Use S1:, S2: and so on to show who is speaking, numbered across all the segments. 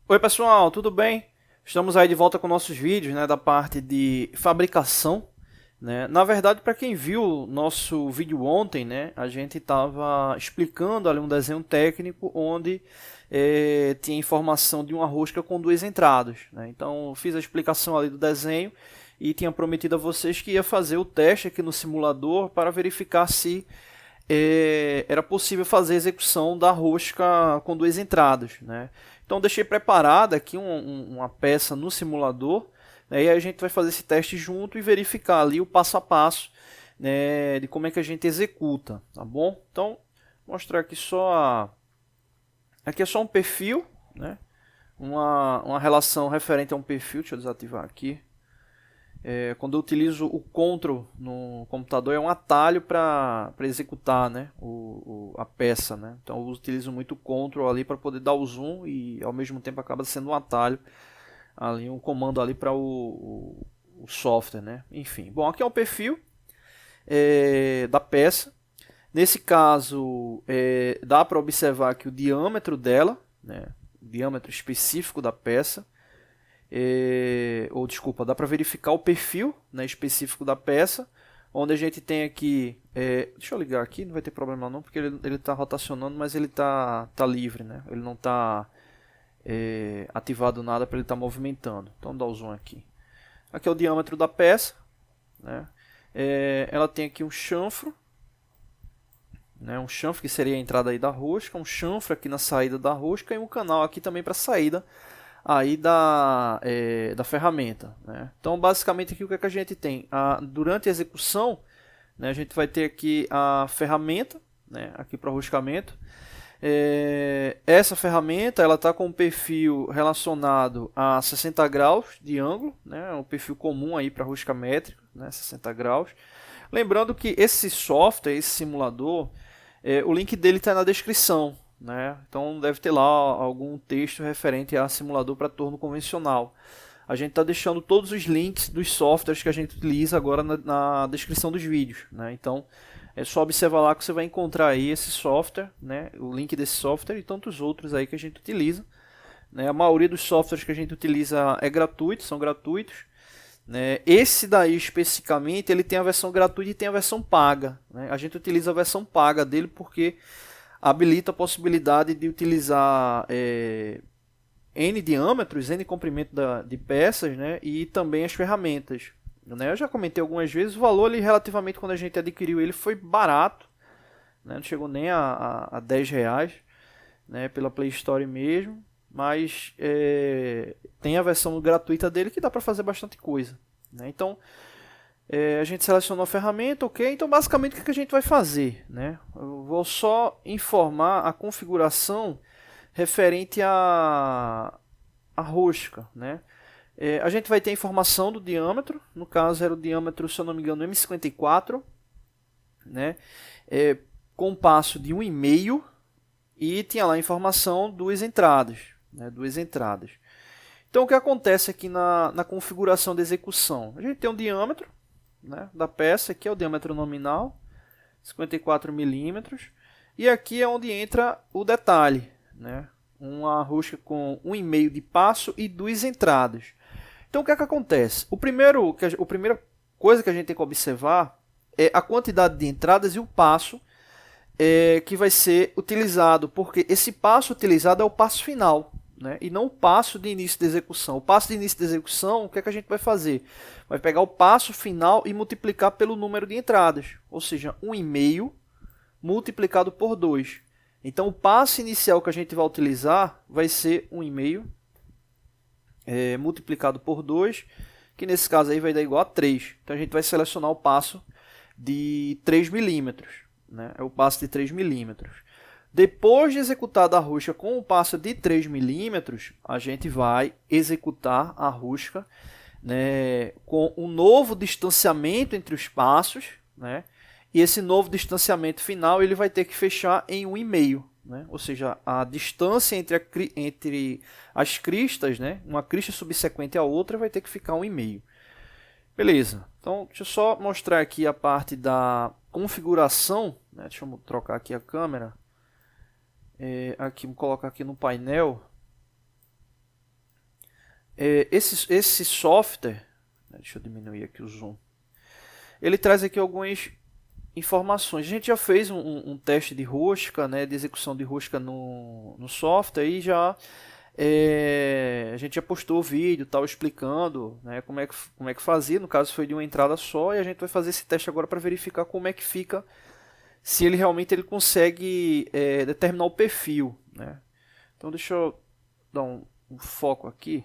S1: Oi pessoal, tudo bem? Estamos aí de volta com nossos vídeos, da parte de fabricação, Na verdade, para quem viu o nosso vídeo ontem, a gente estava explicando ali um desenho técnico onde tinha informação de uma rosca com duas entradas, Então, eu fiz a explicação ali do desenho e tinha prometido a vocês que ia fazer o teste aqui no simulador para verificar se era possível fazer a execução da rosca com duas entradas, Então deixei preparada aqui uma peça no simulador, e aí a gente vai fazer esse teste junto e verificar ali o passo a passo, de como é que a gente executa, tá bom? Então, vou mostrar aqui aqui é só um perfil, uma relação referente a um perfil, deixa eu desativar aqui. Quando eu utilizo o Ctrl no computador, é um atalho para executar a peça. Então eu utilizo muito o Ctrl ali para poder dar o zoom e ao mesmo tempo acaba sendo um atalho, ali, um comando ali para o software. Enfim, bom, aqui é um perfil da peça. Nesse caso, dá para observar aqui o diâmetro dela, o diâmetro específico da peça. Ou desculpa, dá para verificar o perfil específico da peça, onde a gente tem aqui, deixa eu ligar aqui, não vai ter problema não, porque ele está rotacionando, mas ele tá livre, ele não está ativado nada para ele estar movimentando. Então vamos dar o zoom aqui. Aqui é o diâmetro da peça, ela tem aqui um chanfro, um chanfro que seria a entrada aí da rosca, um chanfro aqui na saída da rosca e um canal aqui também para saída aí da ferramenta. Então, basicamente, aqui o que, é que a gente tem? Durante a execução, a gente vai ter aqui a ferramenta, aqui para o roscamento. Essa ferramenta ela está com um perfil relacionado a 60 graus de ângulo, um perfil comum aí para rosca métrica, 60 graus. Lembrando que esse software, esse simulador, o link dele está na descrição. Então deve ter lá algum texto referente a simulador para torno convencional. A gente está deixando todos os links dos softwares que a gente utiliza agora na descrição dos vídeos. Então é só observar lá que você vai encontrar aí esse software, o link desse software e tantos outros aí que a gente utiliza. A maioria dos softwares que a gente utiliza é gratuito, são gratuitos. Esse daí especificamente ele tem a versão gratuita e tem a versão paga. A gente utiliza a versão paga dele porque habilita a possibilidade de utilizar N diâmetros, N comprimento de peças, e também as ferramentas. Eu já comentei algumas vezes, o valor ali, relativamente quando a gente adquiriu ele foi barato, não chegou nem a 10 reais, pela Play Store mesmo, mas tem a versão gratuita dele que dá para fazer bastante coisa. Então, a gente selecionou a ferramenta, ok? Então, basicamente, o que a gente vai fazer? Eu vou só informar a configuração referente à rosca. A gente vai ter a informação do diâmetro, no caso era o diâmetro, se eu não me engano, M54, com um passo de 1,5 e tinha lá a informação duas entradas. Duas entradas. Então, o que acontece aqui na configuração da execução? A gente tem um diâmetro, da peça, aqui é o diâmetro nominal, 54 milímetros, e aqui é onde entra o detalhe, uma rosca com 1,5 de passo e duas entradas. Então o que é que acontece? A primeira coisa que a gente tem que observar é a quantidade de entradas e o passo que vai ser utilizado, porque esse passo utilizado é o passo final, e não o passo de início de execução. O passo de início de execução, o que é que a gente vai fazer? Vai pegar o passo final e multiplicar pelo número de entradas, ou seja, 1,5 multiplicado por 2. Então, o passo inicial que a gente vai utilizar vai ser 1,5 multiplicado por 2, que nesse caso aí vai dar igual a 3. Então, a gente vai selecionar o passo de 3 milímetros. É o passo de 3 milímetros. Depois de executar a rosca com o passo de 3 milímetros, a gente vai executar a rosca com um novo distanciamento entre os passos, e esse novo distanciamento final ele vai ter que fechar em 1,5. Ou seja, a distância entre as cristas, uma crista subsequente à outra, vai ter que ficar 1,5. Beleza, então deixa eu só mostrar aqui a parte da configuração. Deixa eu trocar aqui a câmera. Aqui, vou colocar aqui no painel. esse software, deixa eu diminuir aqui o zoom, ele traz aqui algumas informações. A gente já fez um teste de rosca, né, de execução de rosca no software e já a gente já postou o vídeo tal, explicando, né, como é que fazia. No caso foi de uma entrada só e a gente vai fazer esse teste agora para verificar como é que fica, se ele realmente consegue determinar o perfil, né. Então deixa eu dar um foco aqui.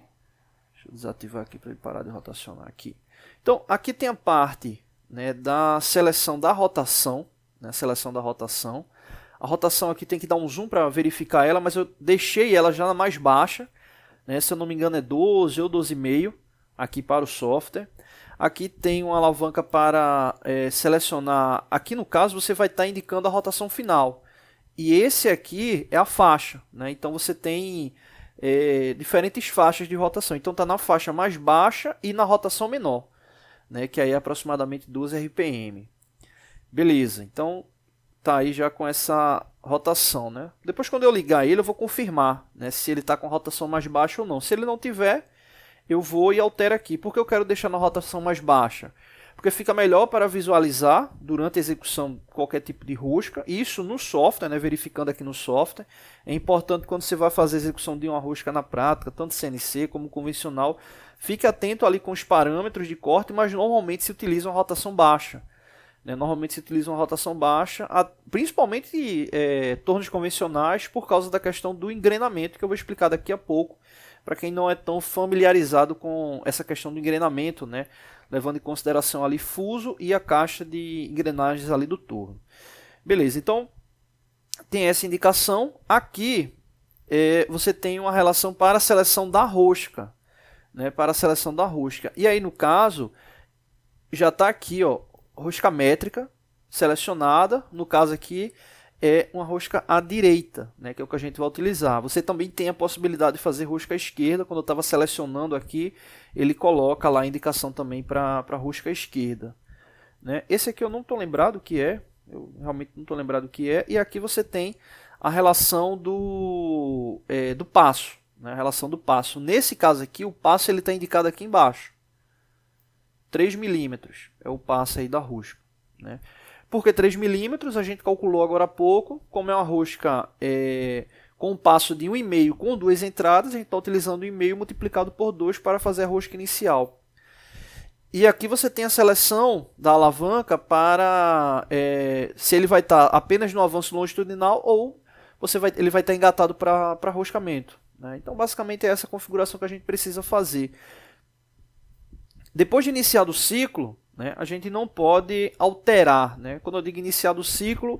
S1: Deixa eu desativar aqui para ele parar de rotacionar aqui. Então, aqui tem a parte, né, da seleção da rotação. Né, seleção da rotação. A rotação aqui tem que dar um zoom para verificar ela, mas eu deixei ela já na mais baixa. Né, se eu não me engano é 12 ou 12,5 aqui para o software. Aqui tem uma alavanca para selecionar. Aqui no caso você vai estar indicando a rotação final. E esse aqui é a faixa. Né, então você tem diferentes faixas de rotação. Então está na faixa mais baixa e na rotação menor, né, que aí é aproximadamente 12 RPM. Beleza, então tá aí já com essa rotação, né? Depois quando eu ligar ele eu vou confirmar, né, se ele está com rotação mais baixa ou não. Se ele não tiver, eu vou e altero aqui. Por que eu quero deixar na rotação mais baixa? Porque fica melhor para visualizar durante a execução qualquer tipo de rosca. Isso no software, né, verificando aqui no software. É importante quando você vai fazer a execução de uma rosca na prática, tanto CNC como convencional, fique atento ali com os parâmetros de corte, mas normalmente se utiliza uma rotação baixa. Né? Normalmente se utiliza uma rotação baixa, principalmente tornos convencionais, por causa da questão do engrenamento, que eu vou explicar daqui a pouco, para quem não é tão familiarizado com essa questão do engrenamento, né? Levando em consideração ali fuso e a caixa de engrenagens ali do torno. Beleza, então tem essa indicação. Aqui você tem uma relação para a seleção da rosca, né? Para a seleção da rosca. E aí no caso já está aqui, ó, rosca métrica selecionada. No caso aqui é uma rosca à direita, né, que é o que a gente vai utilizar. Você também tem a possibilidade de fazer rosca à esquerda. Quando eu estava selecionando aqui, ele coloca lá a indicação também para a rosca à esquerda. Né? Esse aqui eu não estou lembrado o que é, eu realmente não estou lembrado o que é. E aqui você tem a relação do passo. Né? A relação do passo. Nesse caso aqui, o passo está indicado aqui embaixo. 3 milímetros é o passo aí da rosca. Né? Por que 3 milímetros? A gente calculou agora há pouco. Como é uma rosca com um passo de 1,5 com 2 entradas, a gente está utilizando 1,5 multiplicado por 2 para fazer a rosca inicial. E aqui você tem a seleção da alavanca para se ele vai estar apenas no avanço longitudinal ou ele vai estar engatado para roscamento. Né? Então, basicamente, é essa configuração que a gente precisa fazer. Depois de iniciado o ciclo, né, a gente não pode alterar. Né? Quando eu digo iniciado o ciclo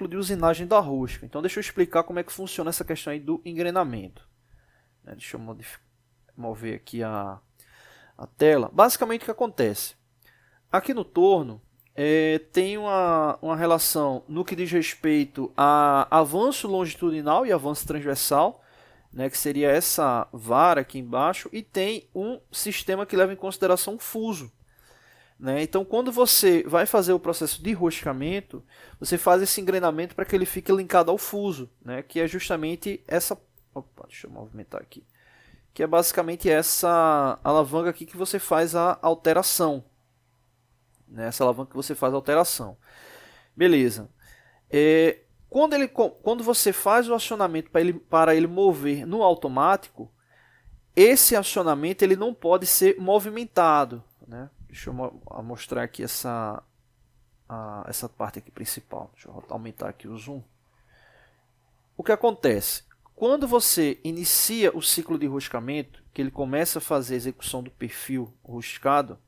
S1: de usinagem da rosca. Então, deixa eu explicar como é que funciona essa questão aí do engrenamento. Deixa eu mover aqui a tela. Basicamente, o que acontece? Aqui no torno, tem uma relação no que diz respeito a avanço longitudinal e avanço transversal, né, que seria essa vara aqui embaixo, e tem um sistema que leva em consideração o fuso. Né? Então, quando você vai fazer o processo de roscamento, você faz esse engrenamento para que ele fique linkado ao fuso, né? Que é justamente essa... Opa, deixa eu movimentar aqui. Que é basicamente essa alavanca aqui que você faz a alteração. Né? Essa alavanca que você faz a alteração. Beleza. Quando você faz o acionamento para ele mover no automático, esse acionamento ele não pode ser movimentado. Né? Deixa eu mostrar aqui essa parte aqui principal. Deixa eu aumentar aqui o zoom. O que acontece? Quando você inicia o ciclo de roscamento, que ele começa a fazer a execução do perfil roscado,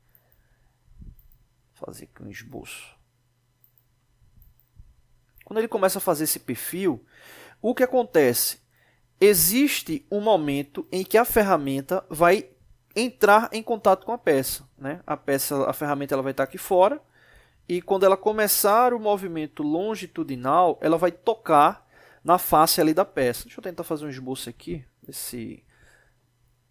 S1: vou fazer aqui um esboço. Quando ele começa a fazer esse perfil, o que acontece? Existe um momento em que a ferramenta vai entrar em contato com a peça. Né? A ferramenta ela vai estar aqui fora, e quando ela começar o movimento longitudinal, ela vai tocar na face ali da peça. Deixa eu tentar fazer um esboço aqui, ver se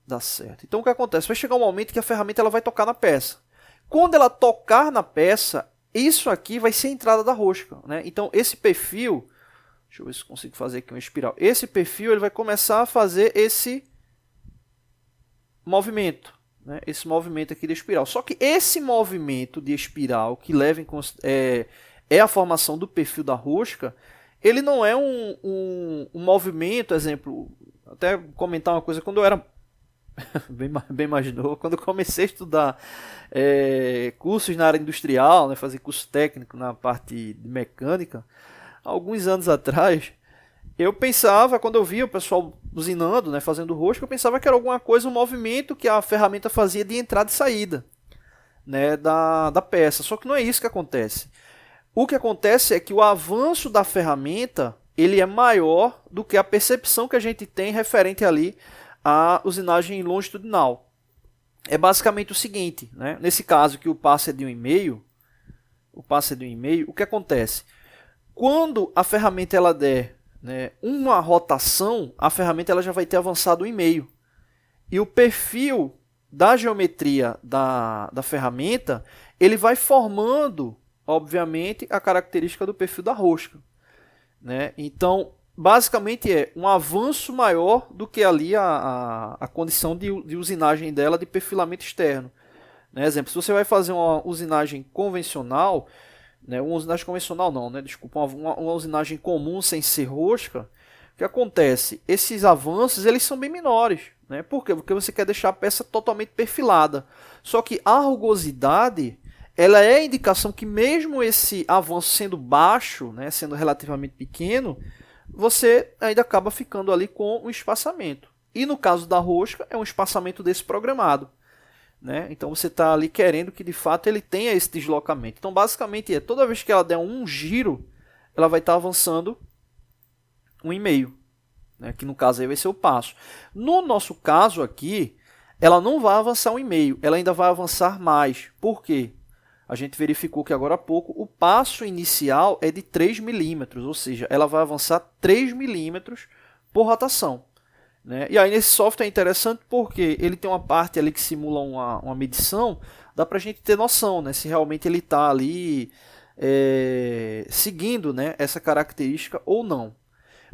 S1: dá certo. Então o que acontece? Vai chegar um momento que a ferramenta ela vai tocar na peça. Quando ela tocar na peça, isso aqui vai ser a entrada da rosca. Né? Então esse perfil, deixa eu ver se consigo fazer aqui uma espiral. Esse perfil ele vai começar a fazer esse movimento, né? Esse movimento aqui de espiral. Só que esse movimento de espiral que leva é a formação do perfil da rosca, ele não é um movimento, exemplo, até comentar uma coisa, quando eu era bem mais novo, quando eu comecei a estudar cursos na área industrial, né, fazer curso técnico na parte de mecânica, alguns anos atrás, eu pensava, quando eu via o pessoal usinando, né, fazendo rosca, eu pensava que era alguma coisa, um movimento que a ferramenta fazia de entrada e saída, né, da peça. Só que não é isso que acontece. O que acontece é que o avanço da ferramenta ele é maior do que a percepção que a gente tem referente ali à usinagem longitudinal. É basicamente o seguinte, né? Nesse caso que o passo é de 1,5, o que acontece? Quando a ferramenta ela der, né, uma rotação, a ferramenta ela já vai ter avançado 1,5. E o perfil da geometria da ferramenta ele vai formando, obviamente, a característica do perfil da rosca, né? Então, basicamente é um avanço maior do que ali a condição de usinagem dela de perfilamento externo, né? Exemplo, se você vai fazer uma usinagem convencional, né? Uma usinagem convencional não, né? Desculpa, uma usinagem comum sem ser rosca, o que acontece? Esses avanços eles são bem menores, né? Por quê? Porque você quer deixar a peça totalmente perfilada. Só que a rugosidade ela é a indicação que mesmo esse avanço sendo baixo, né, sendo relativamente pequeno, você ainda acaba ficando ali com um espaçamento. E no caso da rosca, é um espaçamento desse programado, né? Então você está ali querendo que de fato ele tenha esse deslocamento. Então basicamente toda vez que ela der um giro, ela vai estar avançando 1,5, né, que no caso aí vai ser o passo. No nosso caso aqui, ela não vai avançar 1,5, ela ainda vai avançar mais. Por quê? A gente verificou que agora há pouco o passo inicial é de 3 milímetros, ou seja, ela vai avançar 3 milímetros por rotação, né? E aí nesse software é interessante porque ele tem uma parte ali que simula uma medição, dá para a gente ter noção, né, se realmente ele está ali seguindo, né, essa característica ou não.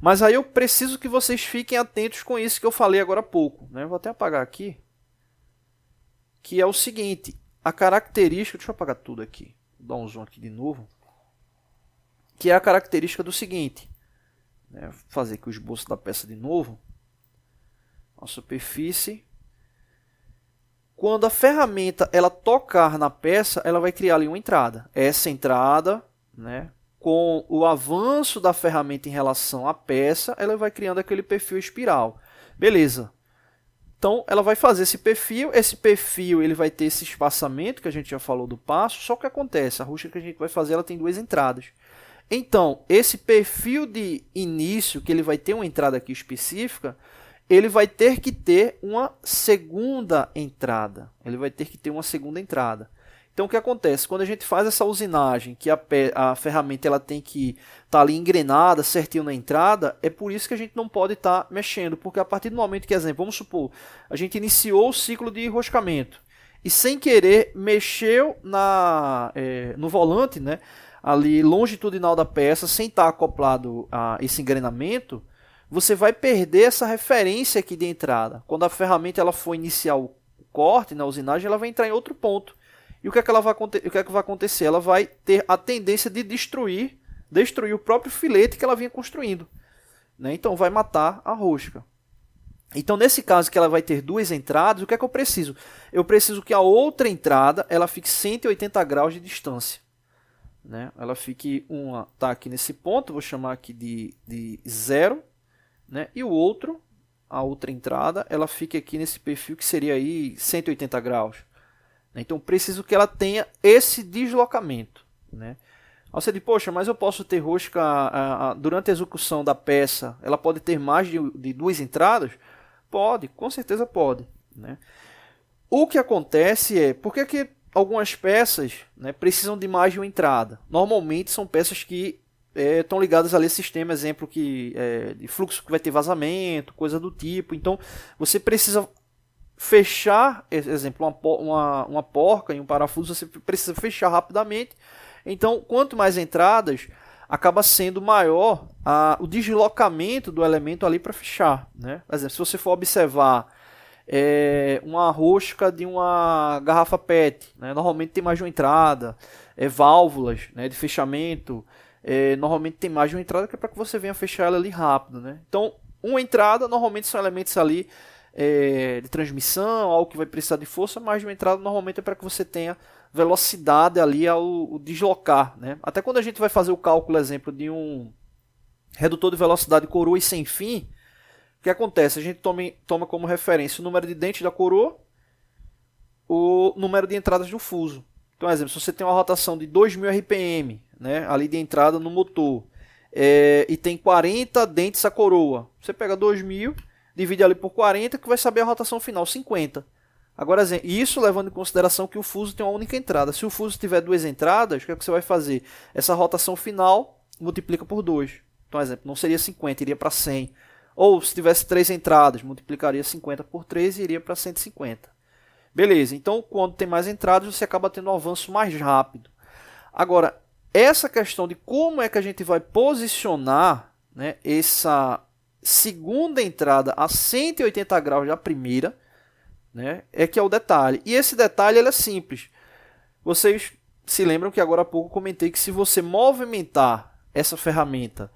S1: Mas aí eu preciso que vocês fiquem atentos com isso que eu falei agora há pouco, né? Vou até apagar aqui, que é o seguinte. A característica, deixa eu apagar tudo aqui, vou dar um zoom aqui de novo, que é a característica do seguinte, né, vou fazer aqui o esboço da peça de novo, a superfície, quando a ferramenta ela tocar na peça, ela vai criar ali uma entrada, essa entrada, né, com o avanço da ferramenta em relação à peça, ela vai criando aquele perfil espiral, beleza. Então, ela vai fazer esse perfil ele vai ter esse espaçamento que a gente já falou do passo, só que acontece, a rosca que a gente vai fazer ela tem duas entradas. Então, esse perfil de início, que ele vai ter uma entrada aqui específica, ele vai ter que ter uma segunda entrada. Então, o que acontece? Quando a gente faz essa usinagem, que a ferramenta ela tem que estar ali engrenada, certinho na entrada, é por isso que a gente não pode estar mexendo, porque a partir do momento que, exemplo, vamos supor, a gente iniciou o ciclo de enroscamento e sem querer mexeu no volante, né, ali longitudinal da peça, sem estar acoplado a esse engrenamento, você vai perder essa referência aqui de entrada. Quando a ferramenta ela for iniciar o corte na usinagem, ela vai entrar em outro ponto. E o que é que vai acontecer? Ela vai ter a tendência de destruir o próprio filete que ela vinha construindo, né? Então vai matar a rosca. Então nesse caso que ela vai ter duas entradas, o que é que eu preciso? Eu preciso que a outra entrada ela fique 180 graus de distância, né? Ela fique tá aqui nesse ponto, vou chamar aqui de 0, né? E a outra entrada, ela fique aqui nesse perfil que seria aí 180 graus. Então, preciso que ela tenha esse deslocamento, né? Aí você diz, poxa, mas eu posso ter rosca durante a execução da peça, ela pode ter mais de duas entradas? Pode, com certeza pode, né? O que acontece por que algumas peças, né, precisam de mais de uma entrada? Normalmente são peças que estão ligadas ali a sistema, exemplo, de fluxo que vai ter vazamento, coisa do tipo. Então, você precisa fechar, exemplo, uma porca e um parafuso, você precisa fechar rapidamente. Então, quanto mais entradas, acaba sendo maior o deslocamento do elemento ali para fechar, né? Por exemplo, se você for observar uma rosca de uma garrafa PET, né? Normalmente tem mais de uma entrada, válvulas, né, de fechamento, normalmente tem mais de uma entrada que é para que você venha fechar ela ali rápido, né? Então, uma entrada normalmente são elementos ali de transmissão, algo que vai precisar de força, mais de uma entrada normalmente é para que você tenha velocidade ali ao deslocar, né? Até quando a gente vai fazer o cálculo, exemplo, de um redutor de velocidade coroa e sem fim, o que acontece? A gente toma como referência o número de dentes da coroa, o número de entradas do fuso. Então, exemplo, se você tem uma rotação de 2.000 RPM, né, ali de entrada no motor, e tem 40 dentes a coroa, você pega 2.000, divide ali por 40, que vai saber a rotação final, 50. Agora, isso levando em consideração que o fuso tem uma única entrada. Se o fuso tiver duas entradas, o que, é que você vai fazer? Essa rotação final multiplica por 2. Então, exemplo, não seria 50, iria para 100. Ou se tivesse 3 entradas, multiplicaria 50 por 3 e iria para 150. Beleza, então quando tem mais entradas, você acaba tendo um avanço mais rápido. Agora, essa questão de como é que a gente vai posicionar, né, essa segunda entrada a 180 graus da primeira, né, é que é o detalhe. E esse detalhe ele é simples. Vocês se lembram que agora há pouco eu comentei que se você movimentar essa ferramenta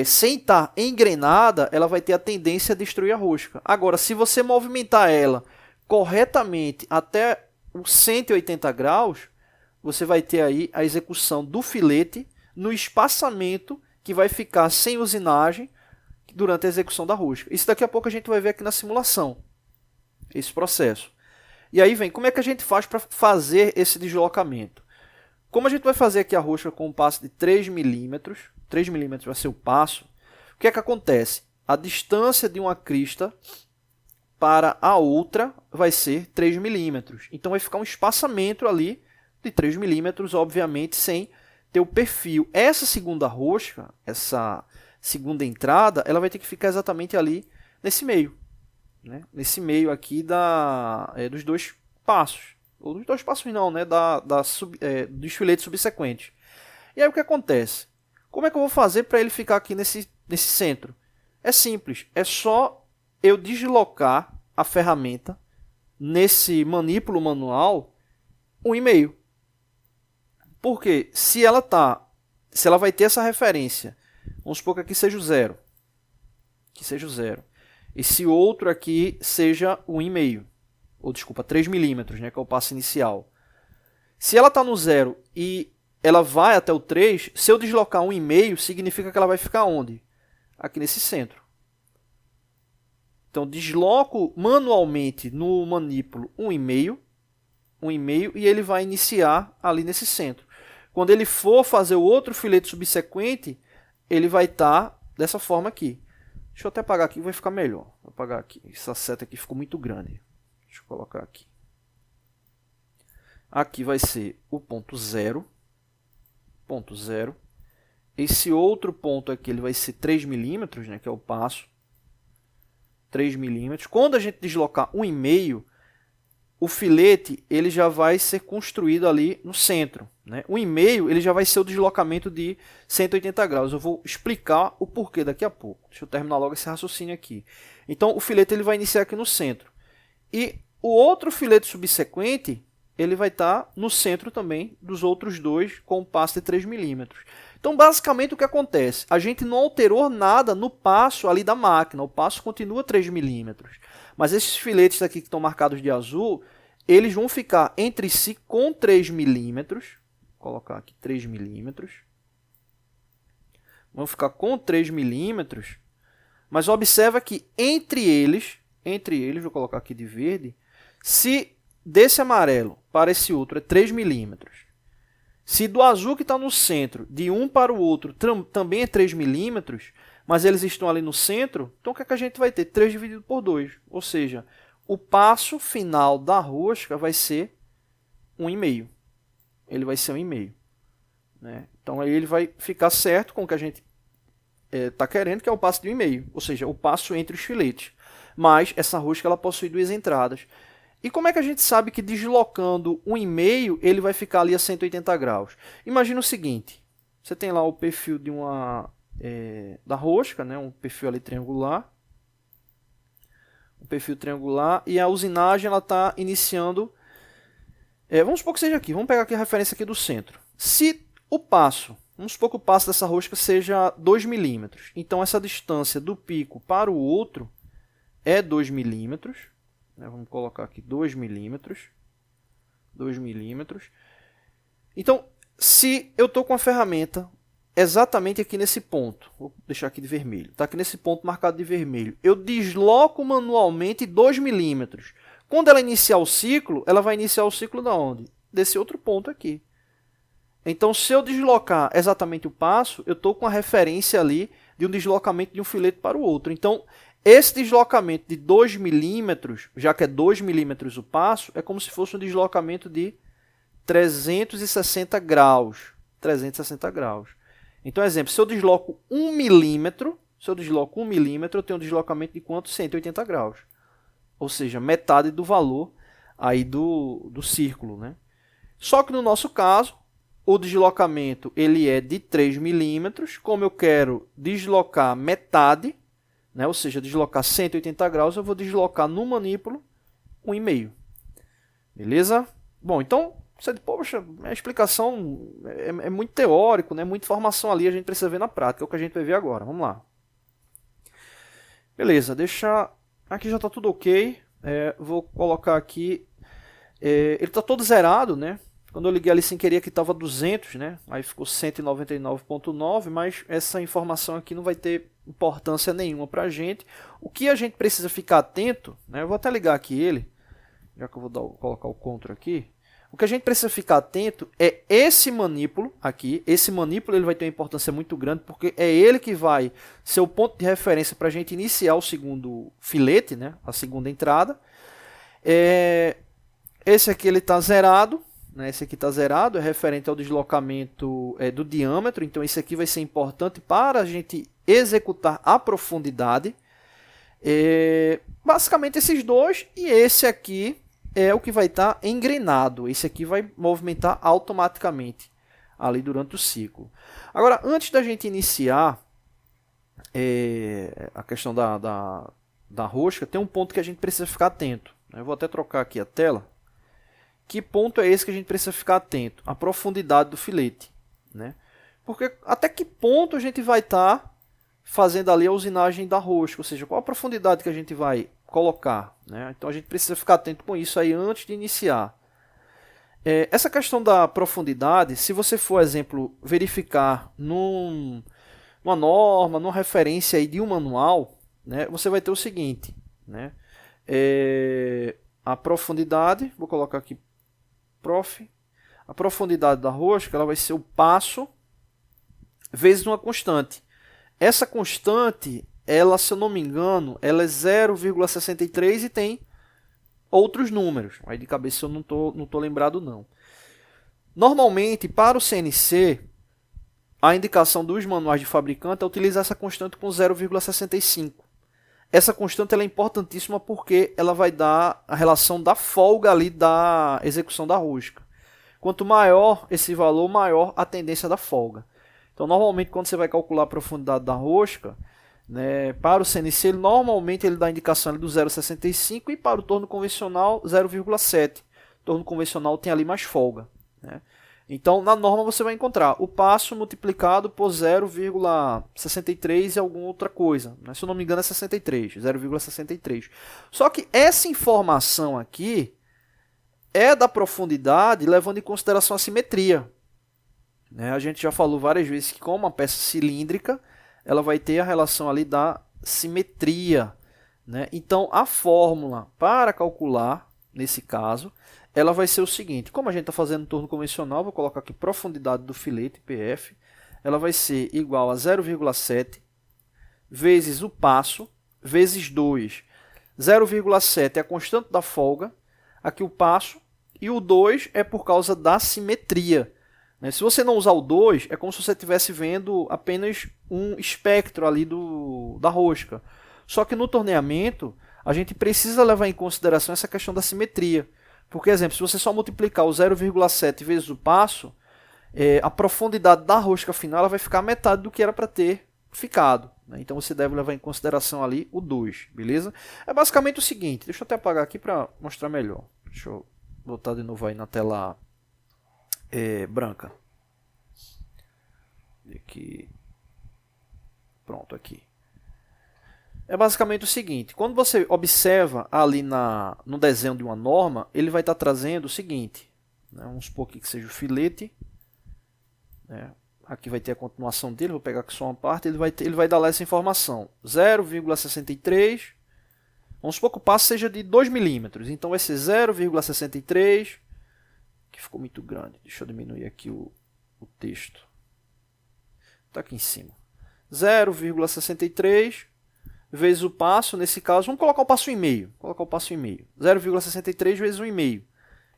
S1: sem estar engrenada, ela vai ter a tendência a destruir a rosca. Agora, se você movimentar ela corretamente até os 180 graus, você vai ter aí a execução do filete no espaçamento que vai ficar sem usinagem durante a execução da rosca. Isso daqui a pouco a gente vai ver aqui na simulação, esse processo. E aí vem, como é que a gente faz para fazer esse deslocamento? Como a gente vai fazer aqui a rosca com um passo de 3 milímetros, 3 milímetros vai ser o passo, o que é que acontece? A distância de uma crista para a outra vai ser 3 milímetros. Então vai ficar um espaçamento ali de 3 milímetros, obviamente, sem ter o perfil. Essa segunda rosca, essa segunda entrada, ela vai ter que ficar exatamente ali nesse meio, né? Nesse meio aqui dos dois passos. Ou dos dois passos não, né? Dos filetes subsequentes. E aí o que acontece? Como é que eu vou fazer para ele ficar aqui nesse centro? É simples, é só eu deslocar a ferramenta nesse manípulo manual 1,5. Porque se ela vai ter essa referência, vamos supor que aqui seja o 0. Aqui seja o 0. Esse outro aqui seja o 1,5. Ou desculpa, 3 milímetros, né, que é o passo inicial. Se ela está no 0 e ela vai até o 3, se eu deslocar 1,5, significa que ela vai ficar onde? Aqui nesse centro. Então, desloco manualmente no manípulo 1,5, e ele vai iniciar ali nesse centro. Quando ele for fazer o outro filete subsequente, ele vai estar dessa forma aqui. Deixa eu até apagar aqui, vai ficar melhor. Vou apagar aqui. Essa seta aqui ficou muito grande. Deixa eu colocar aqui. Aqui vai ser o ponto 0. Ponto 0. Esse outro ponto aqui ele vai ser 3 milímetros, né, que é o passo. 3 milímetros. Quando a gente deslocar 1,5, o filete ele já vai ser construído ali no centro, né? 1,5 ele já vai ser o deslocamento de 180 graus. Eu vou explicar o porquê daqui a pouco. Deixa eu terminar logo esse raciocínio aqui. Então, o filete ele vai iniciar aqui no centro. E o outro filete subsequente ele vai estar no centro também dos outros dois com um passo de 3 milímetros. Então, basicamente, o que acontece? A gente não alterou nada no passo ali da máquina. O passo continua 3 milímetros. Mas esses filetes aqui que estão marcados de azul, eles vão ficar entre si com 3 milímetros. Vou colocar aqui 3 milímetros. Vão ficar com 3 milímetros. Mas observa que entre eles, vou colocar aqui de verde, se desse amarelo para esse outro é 3 milímetros, se do azul que está no centro, de um para o outro, também é 3 milímetros, mas eles estão ali no centro, então o que é que a gente vai ter? 3 dividido por 2. Ou seja, o passo final da rosca vai ser 1,5. Ele vai ser 1,5. Né? Então aí ele vai ficar certo com o que a gente está querendo, que é o passo de 1,5. Ou seja, o passo entre os filetes. Mas essa rosca ela possui duas entradas. E como é que a gente sabe que deslocando 1,5 ele vai ficar ali a 180 graus? Imagina o seguinte, você tem lá o perfil de da rosca, né? Um perfil ali triangular, um perfil triangular, e a usinagem está iniciando, vamos supor que seja aqui, vamos pegar aqui a referência aqui do centro. Se o passo, vamos supor que o passo dessa rosca seja 2 milímetros, então essa distância do pico para o outro é 2 milímetros, né? Vamos colocar aqui 2 milímetros, 2 milímetros. Então, se eu estou com a ferramenta exatamente aqui nesse ponto, vou deixar aqui de vermelho, está aqui nesse ponto marcado de vermelho, eu desloco manualmente 2 milímetros. Quando ela iniciar o ciclo, ela vai iniciar o ciclo da onde? Desse outro ponto aqui. Então, se eu deslocar exatamente o passo, eu estou com a referência ali de um deslocamento de um filete para o outro. Então, esse deslocamento de 2 milímetros, já que é 2 milímetros o passo, é como se fosse um deslocamento de 360 graus. 360 graus. Então, exemplo, se eu desloco 1 milímetro, eu tenho um deslocamento de quanto? 180 graus. Ou seja, metade do valor aí do círculo, né? Só que no nosso caso, o deslocamento ele é de 3 milímetros. Como eu quero deslocar metade, né? Ou seja, deslocar 180 graus, eu vou deslocar no manípulo 1,5. Beleza? Bom, então, você diz, poxa, a explicação é muito teórico, né? Muita informação ali, a gente precisa ver na prática, é o que a gente vai ver agora. Vamos lá. Beleza, aqui já está tudo ok. Vou colocar aqui, ele está todo zerado, né? Quando eu liguei ali sem querer, aqui estava 200, né? Aí ficou 199,9, mas essa informação aqui não vai ter importância nenhuma para a gente. O que a gente precisa ficar atento, né? Eu vou até ligar aqui ele, já que eu vou colocar o Ctrl aqui. O que a gente precisa ficar atento é esse manípulo aqui. Esse manípulo ele vai ter uma importância muito grande, porque é ele que vai ser o ponto de referência para a gente iniciar o segundo filete, né? A segunda entrada. Esse aqui ele está zerado, né? Esse aqui está zerado, é referente ao deslocamento do diâmetro. Então, esse aqui vai ser importante para a gente executar a profundidade. Basicamente, esses dois, e esse aqui é o que vai estar engrenado. Esse aqui vai movimentar automaticamente ali durante o ciclo. Agora, antes da gente iniciar a questão da rosca, tem um ponto que a gente precisa ficar atento. Eu vou até trocar aqui a tela. Que ponto é esse que a gente precisa ficar atento? A profundidade do filete, né? Porque até que ponto a gente vai estar fazendo ali a usinagem da rosca, ou seja, qual a profundidade que a gente vai colocar, né? Então a gente precisa ficar atento com isso aí antes de iniciar. Essa questão da profundidade, se você for, exemplo, verificar numa norma, numa referência aí de um manual, né, você vai ter o seguinte, né? A profundidade, vou colocar aqui a profundidade da rosca, ela vai ser o passo vezes uma constante. Essa constante, ela, se eu não me engano, ela é 0,63 e tem outros números. Aí de cabeça eu não tô lembrado não. Normalmente, para o CNC, a indicação dos manuais de fabricante é utilizar essa constante com 0,65. Essa constante ela é importantíssima porque ela vai dar a relação da folga ali da execução da rosca. Quanto maior esse valor, maior a tendência da folga. Então, normalmente, quando você vai calcular a profundidade da rosca, né, para o CNC, normalmente ele dá a indicação ali do 0,65 e para o torno convencional 0,7. O torno convencional tem ali mais folga, né? Então, na norma você vai encontrar o passo multiplicado por 0,63 e alguma outra coisa, né? Se eu não me engano é 63, 0,63. Só que essa informação aqui é da profundidade levando em consideração a simetria, né? A gente já falou várias vezes que como uma peça cilíndrica, ela vai ter a relação ali da simetria, né? Então, a fórmula para calcular, nesse caso, ela vai ser o seguinte: como a gente está fazendo torno convencional, vou colocar aqui profundidade do filete, PF, ela vai ser igual a 0,7 vezes o passo, vezes 2. 0,7 é a constante da folga, aqui o passo, e o 2 é por causa da simetria. Se você não usar o 2, é como se você estivesse vendo apenas um espectro ali da rosca. Só que no torneamento, a gente precisa levar em consideração essa questão da simetria. Porque, exemplo, se você só multiplicar o 0,7 vezes o passo, a profundidade da rosca final ela vai ficar metade do que era para ter ficado. né? Então você deve levar em consideração ali o 2, beleza? É basicamente o seguinte, deixa eu até apagar aqui para mostrar melhor. Deixa eu botar de novo aí na tela branca. Aqui. Pronto, aqui. É basicamente o seguinte, quando você observa ali no desenho de uma norma, ele vai estar trazendo o seguinte, né? Vamos supor aqui que seja o filete, né? Aqui vai ter a continuação dele, vou pegar aqui só uma parte, ele vai dar lá essa informação, 0,63, vamos supor que o passo seja de 2 milímetros, então vai ser 0,63, que ficou muito grande, deixa eu diminuir aqui o texto, está aqui em cima, 0,63 vezes o passo, nesse caso, vamos colocar o passo em meio, 0,63 vezes 1,5,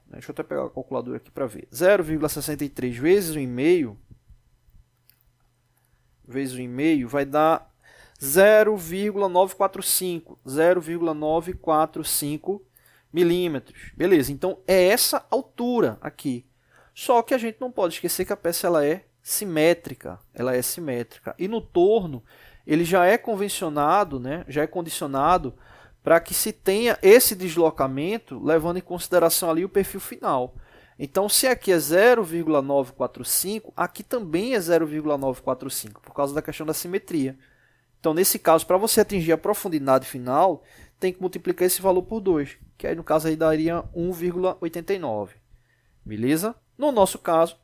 S1: deixa eu até pegar a calculadora aqui para ver, 0,63 vezes 1,5, vezes 1,5 vai dar 0,945 milímetros. Beleza, então é essa altura aqui. Só que a gente não pode esquecer que a peça ela é simétrica. E no torno, ele já é convencionado, né? Já é condicionado para que se tenha esse deslocamento, levando em consideração ali o perfil final. Então, se aqui é 0,945, aqui também é 0,945, por causa da questão da simetria. Então, nesse caso, para você atingir a profundidade final, tem que multiplicar esse valor por 2, que aí no caso aí daria 1,89. Beleza? No nosso caso,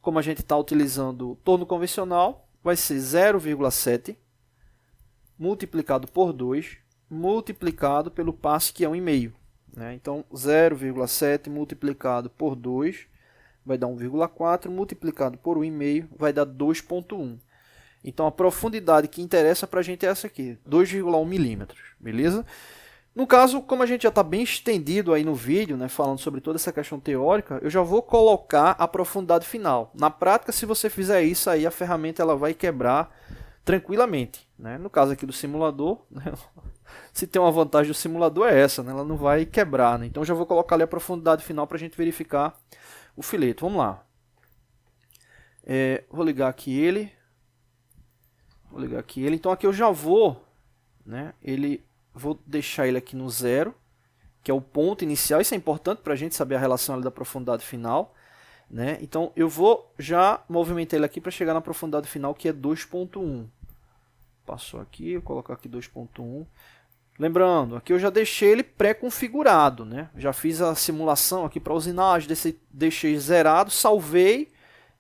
S1: como a gente está utilizando o torno convencional, vai ser 0,7 multiplicado por 2, multiplicado pelo passo que é 1,5. Então, 0,7 multiplicado por 2 vai dar 1,4, multiplicado por 1,5 vai dar 2,1. Então, a profundidade que interessa para a gente é essa aqui, 2,1 milímetros, beleza? No caso, como a gente já está bem estendido aí no vídeo, né, falando sobre toda essa questão teórica, eu já vou colocar a profundidade final. Na prática, se você fizer isso, aí a ferramenta ela vai quebrar tranquilamente, né? No caso aqui do simulador, né? Se tem uma vantagem do simulador é essa, né? Ela não vai quebrar, né? Então já vou colocar ali a profundidade final para a gente verificar o filete. Vamos lá. Vou ligar aqui ele. Então aqui eu já vou, né? Vou deixar ele aqui no 0, que é o ponto inicial. Isso é importante para a gente saber a relação ali da profundidade final, né? Então eu vou já movimentar ele aqui para chegar na profundidade final, que é 2,1. Passou aqui, vou colocar aqui 2,1. Lembrando, aqui eu já deixei ele pré-configurado, né? Já fiz a simulação aqui para usinagem, deixei zerado, salvei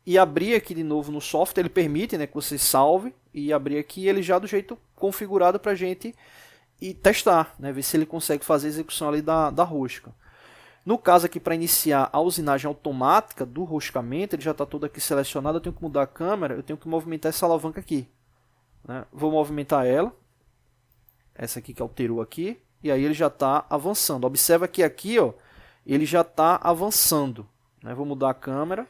S1: e abri aqui de novo no software. Ele permite, né, que você salve e abrir aqui ele já do jeito configurado para a gente e testar, né? Ver se ele consegue fazer a execução ali da rosca. No caso aqui, para iniciar a usinagem automática do roscamento, ele já está todo aqui selecionado, eu tenho que mudar a câmera, eu tenho que movimentar essa alavanca aqui, né? Vou movimentar ela, essa aqui que alterou aqui, e aí ele já está avançando. Observa que aqui, ó, ele já está avançando, né? Vou mudar a câmera,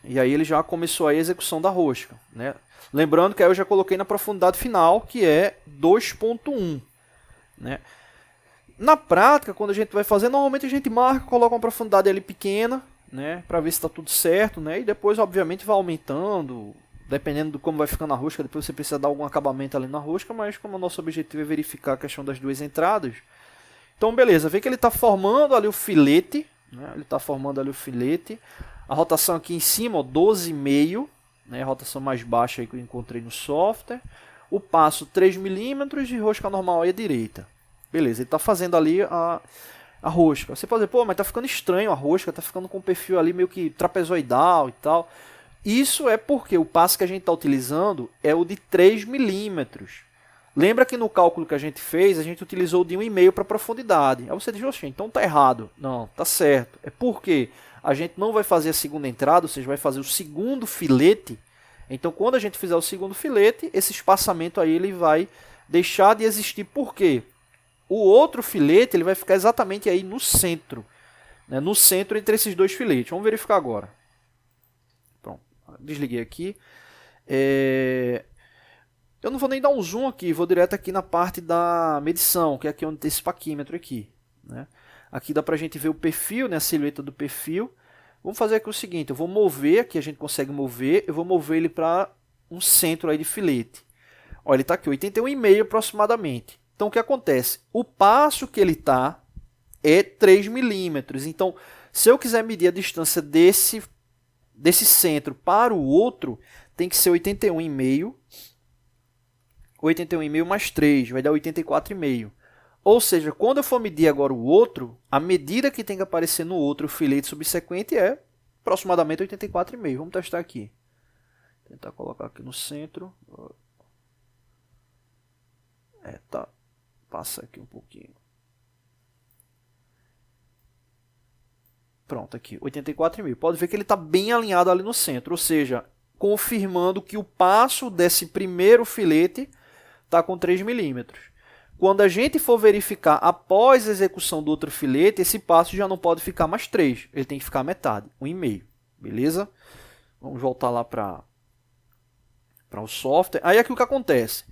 S1: e aí ele já começou a execução da rosca, né? Lembrando que aí eu já coloquei na profundidade final, que é 2,1, né? Na prática, quando a gente vai fazer, normalmente a gente marca, coloca uma profundidade ali pequena, né, para ver se está tudo certo, né, e depois, obviamente, vai aumentando, dependendo de como vai ficando a rosca. Depois você precisa dar algum acabamento ali na rosca, mas como o nosso objetivo é verificar a questão das duas entradas, então beleza, vê que ele está formando ali o filete, né, a rotação aqui em cima, ó, 12,5, né, a rotação mais baixa aí que eu encontrei no software, o passo 3 milímetros e rosca normal aí à direita. Beleza, ele está fazendo ali a rosca. Você pode dizer, pô, mas está ficando estranho a rosca, está ficando com um perfil ali meio que trapezoidal e tal. Isso é porque o passo que a gente está utilizando é o de 3 milímetros. Lembra que no cálculo que a gente fez, a gente utilizou de 1,5 para profundidade. Aí você diz, oxe, então está errado. Não, está certo. É porque a gente não vai fazer a segunda entrada, ou seja, vai fazer o segundo filete. Então, quando a gente fizer o segundo filete, esse espaçamento aí ele vai deixar de existir. Por quê? O outro filete ele vai ficar exatamente aí no centro, né? No centro entre esses dois filetes. Vamos verificar agora. Pronto, desliguei aqui. Eu não vou nem dar um zoom aqui, vou direto aqui na parte da medição, que é aqui onde tem esse paquímetro aqui, né? Aqui dá para a gente ver o perfil, né? A silhueta do perfil. Vamos fazer aqui o seguinte, eu vou mover, aqui a gente consegue mover, eu vou mover ele para um centro aí de filete. Olha, ele está aqui, 81,5 aproximadamente. Então, o que acontece? O passo que ele está é 3 milímetros. Então, se eu quiser medir a distância desse centro para o outro, tem que ser 81,5. 81,5 mais 3 vai dar 84,5. Ou seja, quando eu for medir agora o outro, a medida que tem que aparecer no outro filete subsequente é aproximadamente 84,5. Vamos testar aqui. Tentar colocar aqui no centro. Tá. Passa aqui um pouquinho. Pronto, aqui, 84,5. Pode ver que ele está bem alinhado ali no centro, ou seja, confirmando que o passo desse primeiro filete está com 3 milímetros. Quando a gente for verificar após a execução do outro filete, esse passo já não pode ficar mais 3, ele tem que ficar metade, 1,5, beleza? Vamos voltar lá para o software. Aí aqui o que acontece?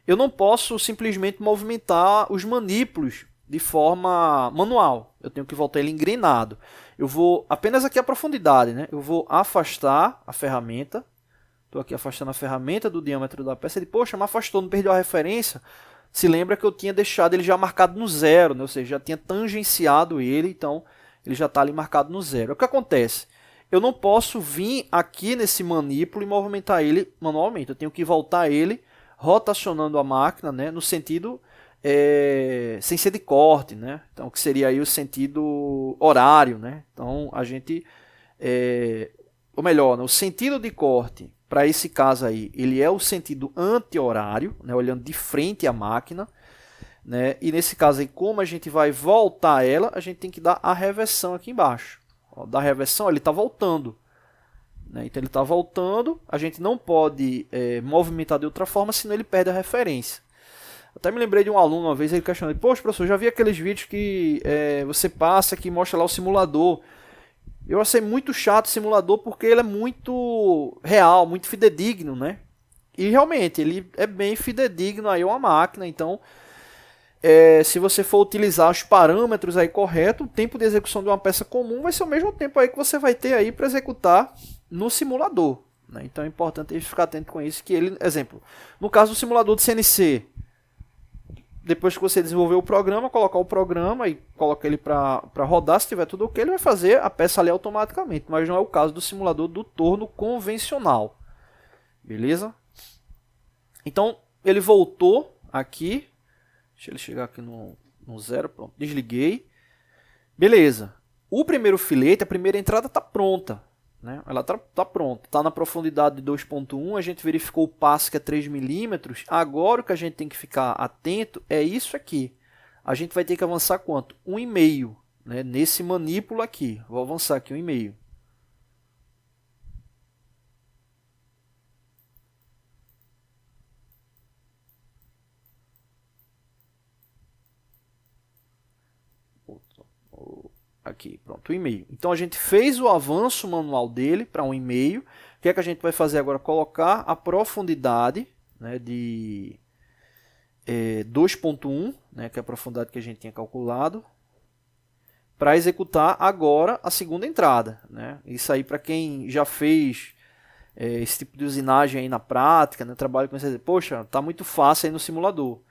S1: Eu não posso simplesmente movimentar os manípulos de forma manual. Eu tenho que voltar ele engrenado. Eu vou apenas aqui a profundidade, né? Eu vou afastar a ferramenta. Estou aqui afastando a ferramenta do diâmetro da peça. Poxa, mas afastou, não perdeu a referência? Se lembra que eu tinha deixado ele já marcado no zero, né? Ou seja, já tinha tangenciado ele, então ele já está ali marcado no zero. O que acontece? Eu não posso vir aqui nesse manípulo e movimentar ele manualmente. Eu tenho que voltar ele rotacionando a máquina, né? No sentido sem ser de corte, né? Então, que seria aí o sentido horário, né? Então, a gente... ou melhor, né? O sentido de corte, para esse caso aí, ele é o sentido anti-horário, né? Olhando de frente à máquina, né? E nesse caso aí, como a gente vai voltar ela, a gente tem que dar a reversão aqui embaixo. Ó, da reversão, ele está voltando. Né? Então, ele está voltando, a gente não pode movimentar de outra forma, senão ele perde a referência. Até me lembrei de um aluno uma vez, ele questionou, poxa, professor, já vi aqueles vídeos que você passa, que mostra lá o simulador. Eu achei muito chato o simulador porque ele é muito real, muito fidedigno, né? E realmente, ele é bem fidedigno aí a uma máquina, então se você for utilizar os parâmetros aí corretos, o tempo de execução de uma peça comum vai ser o mesmo tempo aí que você vai ter aí para executar no simulador. Né? Então é importante ficar atento com isso, que ele, exemplo, no caso do simulador de CNC, depois que você desenvolver o programa, colocar o programa e colocar ele para rodar, se tiver tudo ok, ele vai fazer a peça ali automaticamente, mas não é o caso do simulador do torno convencional. Beleza? Então, ele voltou aqui, deixa ele chegar aqui no zero, pronto, desliguei. Beleza. O primeiro filete, a primeira entrada está pronta. Né? Ela tá pronta, está na profundidade de 2.1, a gente verificou o passo que é 3 milímetros. Agora o que a gente tem que ficar atento é isso aqui. A gente vai ter que avançar quanto? 1,5, né? Nesse manípulo aqui. Vou avançar aqui 1,5. Aqui, pronto, 1,5. Então a gente fez o avanço manual dele para 1,5. O que é que a gente vai fazer agora? Colocar a profundidade, né, de 2.1, né, que é a profundidade que a gente tinha calculado, para executar agora a segunda entrada. Né? Isso aí para quem já fez esse tipo de usinagem aí na prática, né, trabalho com isso, poxa, tá muito fácil aí no simulador.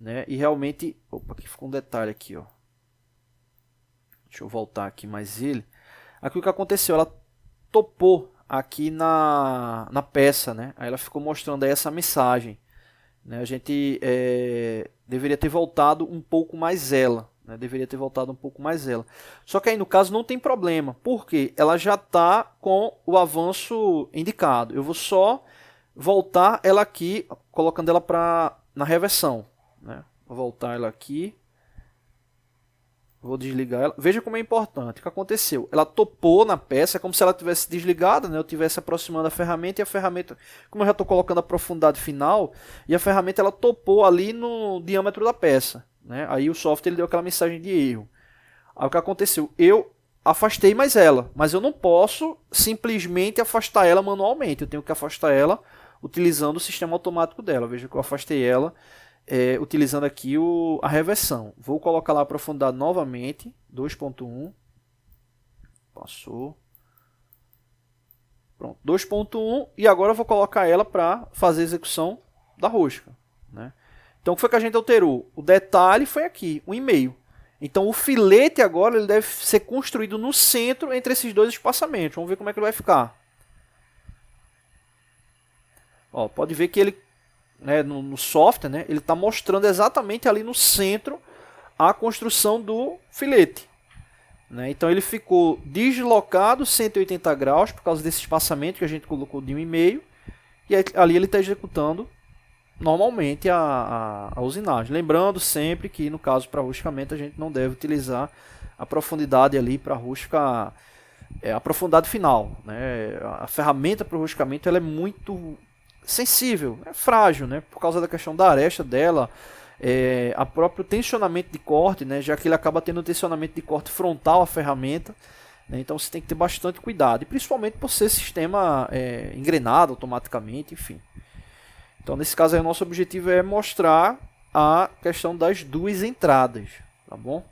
S1: Né? E realmente, opa, aqui ficou um detalhe aqui, ó. Deixa eu voltar aqui mais ele. Aqui o que aconteceu? Ela topou aqui na peça, né? Aí ela ficou mostrando aí essa mensagem. Né? A gente deveria ter voltado um pouco mais ela. Né? Deveria ter voltado um pouco mais ela. Só que aí no caso não tem problema. Porque ela já está com o avanço indicado. Eu vou só voltar ela aqui, colocando ela na reversão. Né? Vou voltar ela aqui. Vou desligar ela. Veja como é importante. O que aconteceu? Ela topou na peça, é como se ela tivesse desligada, né? Eu estivesse aproximando a ferramenta e a ferramenta, como eu já estou colocando a profundidade final, e a ferramenta ela topou ali no diâmetro da peça. Né? Aí o software ele deu aquela mensagem de erro. Aí o que aconteceu? Eu afastei mais ela, mas eu não posso simplesmente afastar ela manualmente. Eu tenho que afastar ela utilizando o sistema automático dela. Veja que eu afastei ela utilizando aqui a reversão. Vou colocar lá a profundidade novamente, 2.1. Passou. Pronto, 2.1 e agora eu vou colocar ela para fazer a execução da rosca, né? Então o que foi que a gente alterou? O detalhe foi aqui, 1,5. Então o filete agora ele deve ser construído no centro entre esses dois espaçamentos. Vamos ver como é que ele vai ficar. Ó, pode ver que ele, né, no software, né, ele está mostrando exatamente ali no centro a construção do filete, né? Então ele ficou deslocado 180 graus por causa desse espaçamento que a gente colocou de 1,5. E ali ele está executando normalmente a usinagem. Lembrando sempre que no caso para roscamento a gente não deve utilizar a profundidade ali para rosca, a profundidade final, né? A ferramenta para o roscamento ela é muito sensível, é frágil, né? Por causa da questão da aresta dela, a próprio tensionamento de corte, né? Já que ele acaba tendo um tensionamento de corte frontal à ferramenta, né? Então você tem que ter bastante cuidado, e principalmente por ser sistema engrenado automaticamente, enfim. Então nesse caso aí, o nosso objetivo é mostrar a questão das duas entradas, tá bom?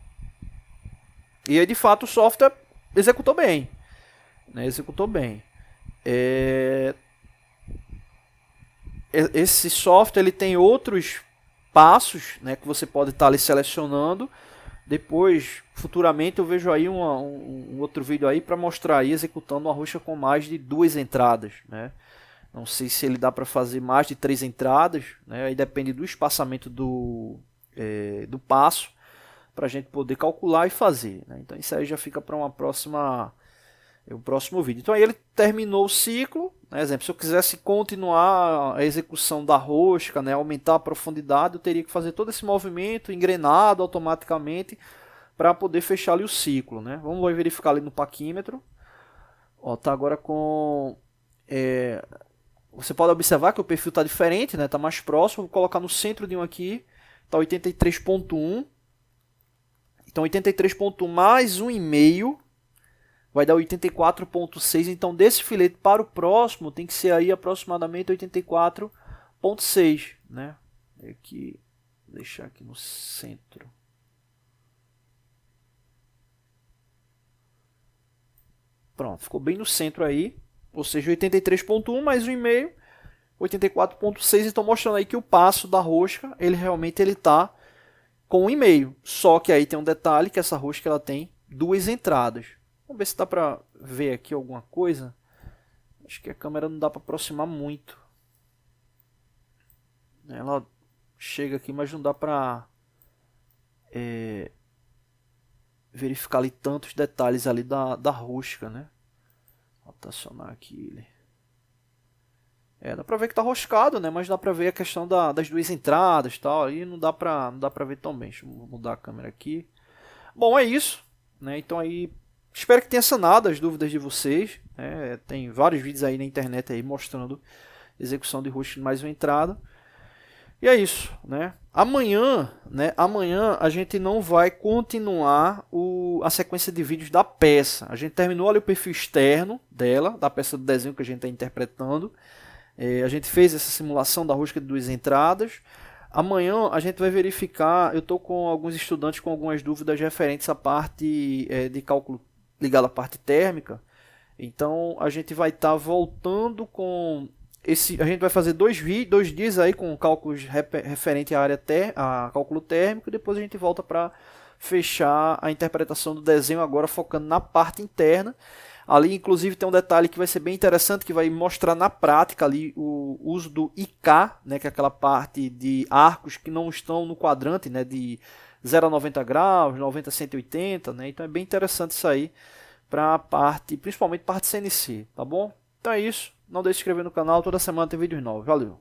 S1: E aí de fato o software executou bem, né? Executou bem. Esse software ele tem outros passos, né, que você pode estar ali selecionando. Depois, futuramente, eu vejo aí um outro vídeo aí para mostrar aí executando uma rosca com mais de 2 entradas, né? Não sei se ele dá para fazer mais de 3 entradas, né? Aí depende do espaçamento do passo para a gente poder calcular e fazer, né? Então isso aí já fica para o próximo vídeo. Então aí ele terminou o ciclo, né? Exemplo, se eu quisesse continuar a execução da rosca, né, aumentar a profundidade, eu teria que fazer todo esse movimento engrenado automaticamente para poder fechar ali o ciclo, né? Vamos verificar ali no paquímetro. Ó, tá agora com você pode observar que o perfil está diferente, né? Tá mais próximo. Vou colocar no centro de um aqui, tá 83.1. Então 83.1 mais 1,5 vai dar 84.6. Então desse filete para o próximo tem que ser aí aproximadamente 84.6, né? Aqui, vou deixar aqui no centro. Pronto, ficou bem no centro aí. Ou seja, 83.1 mais 1,5, 84.6. Então mostrando aí que o passo da rosca, ele realmente está com 1,5. Só que aí tem um detalhe, que essa rosca ela tem 2 entradas. Vamos ver se dá para ver aqui alguma coisa. Acho que a câmera não dá para aproximar muito. Ela chega aqui, mas não dá para verificar ali tantos detalhes ali da rosca, né? Vou rotacionar aqui ele. Dá pra ver que tá roscado, né? Mas dá pra ver a questão das 2 entradas e tal. Aí não dá pra ver tão bem. Deixa eu mudar a câmera aqui. Bom, é isso, né? Então aí, espero que tenha sanado as dúvidas de vocês, né? Tem vários vídeos aí na internet aí mostrando execução de rosca de mais uma entrada. E é isso, né? Amanhã a gente não vai continuar a sequência de vídeos da peça. A gente terminou ali o perfil externo dela, da peça do desenho que a gente está interpretando. A gente fez essa simulação da rosca de 2 entradas. Amanhã a gente vai verificar, eu estou com alguns estudantes com algumas dúvidas referentes à parte de cálculo ligada à parte térmica. Então a gente vai estar voltando com a gente vai fazer 2 dias aí com cálculos referente à área a cálculo térmico, e depois a gente volta para fechar a interpretação do desenho, agora focando na parte interna. Ali inclusive tem um detalhe que vai ser bem interessante, que vai mostrar na prática ali o uso do IK, né, que é aquela parte de arcos que não estão no quadrante, né, de 0 a 90 graus, 90 a 180, né? Então é bem interessante isso aí para a parte, principalmente parte CNC, tá bom? Então é isso. Não deixe de se inscrever no canal, toda semana tem vídeos novos. Valeu!